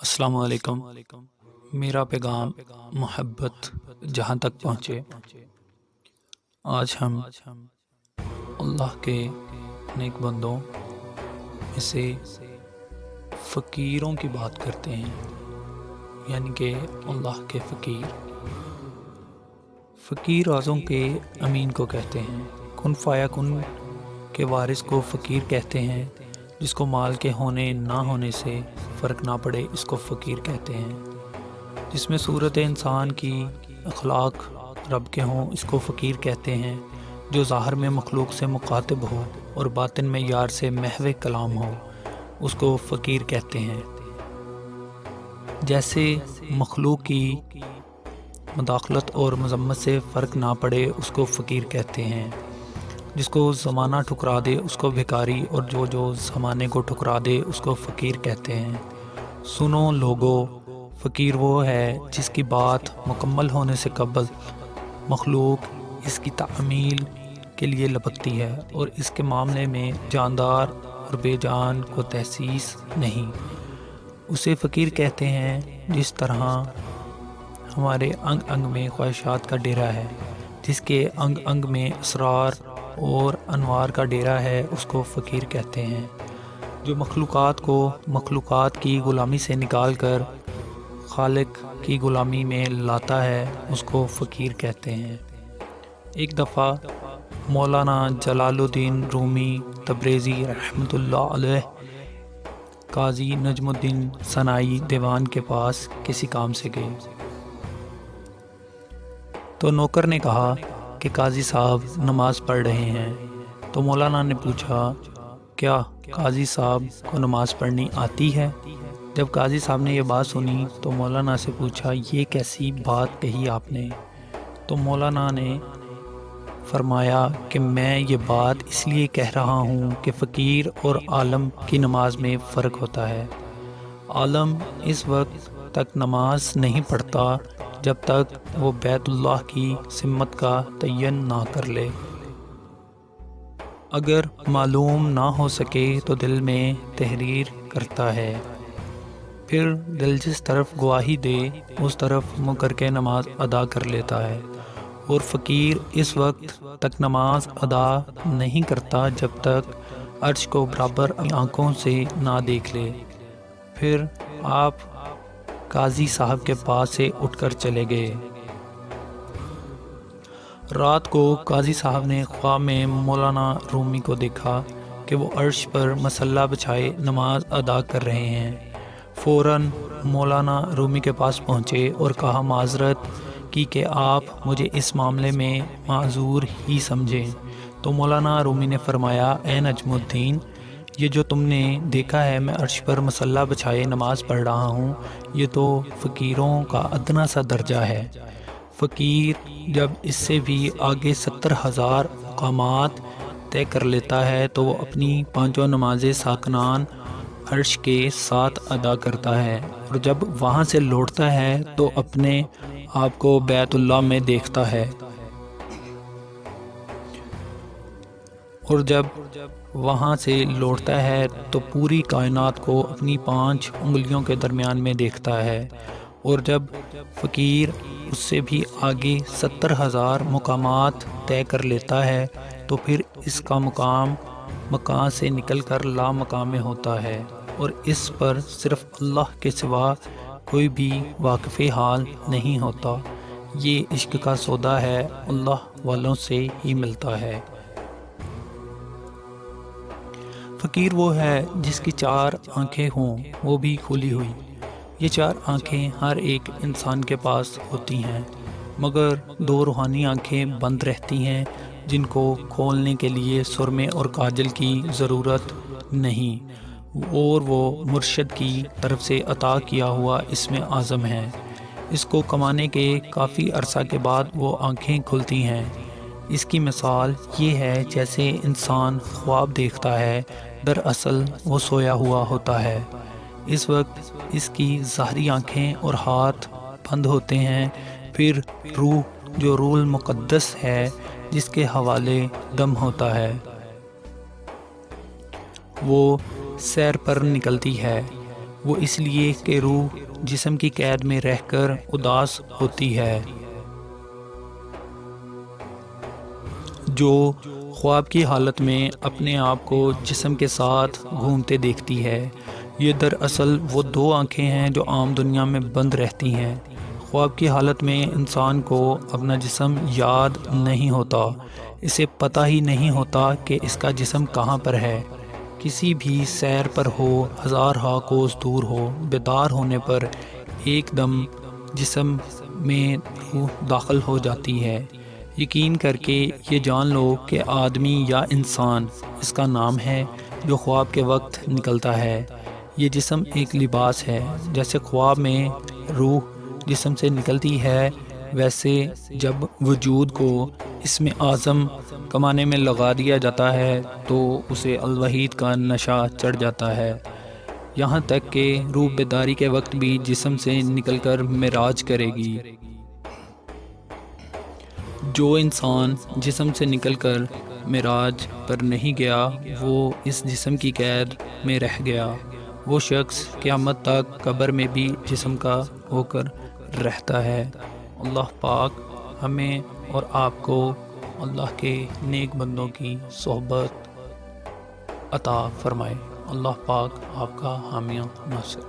السلام علیکم۔ میرا پیغام محبت جہاں تک پہنچے۔ آج ہم اللہ کے نیک بندوں میں سے فقیروں کی بات کرتے ہیں، یعنی کہ اللہ کے فقیر رازوں کے امین کو کہتے ہیں۔ کن فایا کن کے وارث کو فقیر کہتے ہیں۔ جس کو مال کے ہونے نہ ہونے سے فرق نہ پڑے، اس کو فقیر کہتے ہیں۔ جس میں صورت انسان کی اخلاق رب کے ہوں، اس کو فقیر کہتے ہیں۔ جو ظاہر میں مخلوق سے مخاطب ہو اور باطن میں یار سے محو کلام ہو، اس کو فقیر کہتے ہیں۔ جیسے مخلوق کی مداخلت اور مذمت سے فرق نہ پڑے، اس کو فقیر کہتے ہیں۔ جس کو زمانہ ٹھکرا دے، اس کو بھکاری، اور جو زمانے کو ٹھکرا دے، اس کو فقیر کہتے ہیں۔ سنو لوگو، فقیر وہ ہے جس کی بات مکمل ہونے سے قبل مخلوق اس کی تعمیل کے لیے لپکتی ہے اور اس کے معاملے میں جاندار اور بے جان کو تحسیس نہیں۔ اسے فقیر کہتے ہیں۔ جس طرح ہمارے انگ انگ میں خواہشات کا ڈیرا ہے، جس کے انگ انگ میں اسرار اور انوار کا ڈیرا ہے، اس کو فقیر کہتے ہیں۔ جو مخلوقات کو مخلوقات کی غلامی سے نکال کر خالق کی غلامی میں لاتا ہے، اس کو فقیر کہتے ہیں۔ ایک دفعہ مولانا جلال الدین رومی تبریزی رحمۃ اللہ علیہ قاضی نجم الدین سنائی دیوان کے پاس کسی کام سے گئے تو نوکر نے کہا کہ قاضی صاحب نماز پڑھ رہے ہیں۔ تو مولانا نے پوچھا، کیا قاضی صاحب کو نماز پڑھنی آتی ہے؟ جب قاضی صاحب نے یہ بات سنی تو مولانا سے پوچھا، یہ کیسی بات کہی آپ نے؟ تو مولانا نے فرمایا کہ میں یہ بات اس لیے کہہ رہا ہوں کہ فقیر اور عالم کی نماز میں فرق ہوتا ہے۔ عالم اس وقت تک نماز نہیں پڑھتا جب تک وہ بیت اللہ کی سمت کا تعین نہ کر لے۔ اگر معلوم نہ ہو سکے تو دل میں تحریر کرتا ہے، پھر دل جس طرف گواہی دے اس طرف منہ کر کے نماز ادا کر لیتا ہے۔ اور فقیر اس وقت تک نماز ادا نہیں کرتا جب تک عرش کو برابر آنکھوں سے نہ دیکھ لے۔ پھر آپ قاضی صاحب کے پاس سے اٹھ کر چلے گئے۔ رات کو قاضی صاحب نے خواب میں مولانا رومی کو دیکھا کہ وہ عرش پر مصلی بچھائے نماز ادا کر رہے ہیں۔ فوراً مولانا رومی کے پاس پہنچے اور کہا، معذرت کی کہ آپ مجھے اس معاملے میں معذور ہی سمجھیں۔ تو مولانا رومی نے فرمایا، اے نجم الدین، یہ جو تم نے دیکھا ہے میں عرش پر مصلی بچھائے نماز پڑھ رہا ہوں، یہ تو فقیروں کا ادنا سا درجہ ہے۔ فقیر جب اس سے بھی آگے 70,000 مقامات طے کر لیتا ہے تو وہ اپنی 5 نمازیں ساکنان عرش کے ساتھ ادا کرتا ہے، اور جب وہاں سے لوٹتا ہے تو اپنے آپ کو بیت اللہ میں دیکھتا ہے، اور جب وہاں سے لوٹتا ہے تو پوری کائنات کو اپنی 5 انگلیوں کے درمیان میں دیکھتا ہے۔ اور جب فقیر اس سے بھی آگے 70,000 مقامات طے کر لیتا ہے تو پھر اس کا مکان سے نکل کر لا مقام میں ہوتا ہے، اور اس پر صرف اللہ کے سوا کوئی بھی واقف حال نہیں ہوتا۔ یہ عشق کا سودا ہے، اللہ والوں سے ہی ملتا ہے۔ فقیر وہ ہے جس کی 4 آنکھیں ہوں، وہ بھی کھلی ہوئی۔ یہ 4 آنکھیں ہر ایک انسان کے پاس ہوتی ہیں، مگر 2 روحانی آنکھیں بند رہتی ہیں جن کو کھولنے کے لیے سرمے اور کاجل کی ضرورت نہیں، اور وہ مرشد کی طرف سے عطا کیا ہوا اسم اعظم ہے۔ اس کو کمانے کے کافی عرصہ کے بعد وہ آنکھیں کھلتی ہیں۔ اس کی مثال یہ ہے جیسے انسان خواب دیکھتا ہے، دراصل وہ سویا ہوا ہوتا ہے۔ اس وقت اس کی ظاہری آنکھیں اور ہاتھ بند ہوتے ہیں، پھر روح جو روح المقدس ہے جس کے حوالے دم ہوتا ہے، وہ سیر پر نکلتی ہے۔ وہ اس لیے کہ روح جسم کی قید میں رہ کر اداس ہوتی ہے۔ جو خواب کی حالت میں اپنے آپ کو جسم کے ساتھ گھومتے دیکھتی ہے، یہ دراصل وہ دو آنکھیں ہیں جو عام دنیا میں بند رہتی ہیں۔ خواب کی حالت میں انسان کو اپنا جسم یاد نہیں ہوتا، اسے پتہ ہی نہیں ہوتا کہ اس کا جسم کہاں پر ہے۔ کسی بھی سیر پر ہو، ہزارہا کوس دور ہو، بیدار ہونے پر ایک دم جسم میں روح داخل ہو جاتی ہے۔ یقین کر کے یہ جان لو کہ آدمی یا انسان اس کا نام ہے جو خواب کے وقت نکلتا ہے۔ یہ جسم ایک لباس ہے۔ جیسے خواب میں روح جسم سے نکلتی ہے، ویسے جب وجود کو اسم اعظم کمانے میں لگا دیا جاتا ہے تو اسے الوحید کا نشہ چڑھ جاتا ہے، یہاں تک کہ روح بیداری کے وقت بھی جسم سے نکل کر معراج کرے گی۔ جو انسان جسم سے نکل کر معراج پر نہیں گیا، وہ اس جسم کی قید میں رہ گیا۔ وہ شخص قیامت تک قبر میں بھی جسم کا ہو کر رہتا ہے۔ اللہ پاک ہمیں اور آپ کو اللہ کے نیک بندوں کی صحبت عطا فرمائے۔ اللہ پاک آپ کا حامی و ناصر۔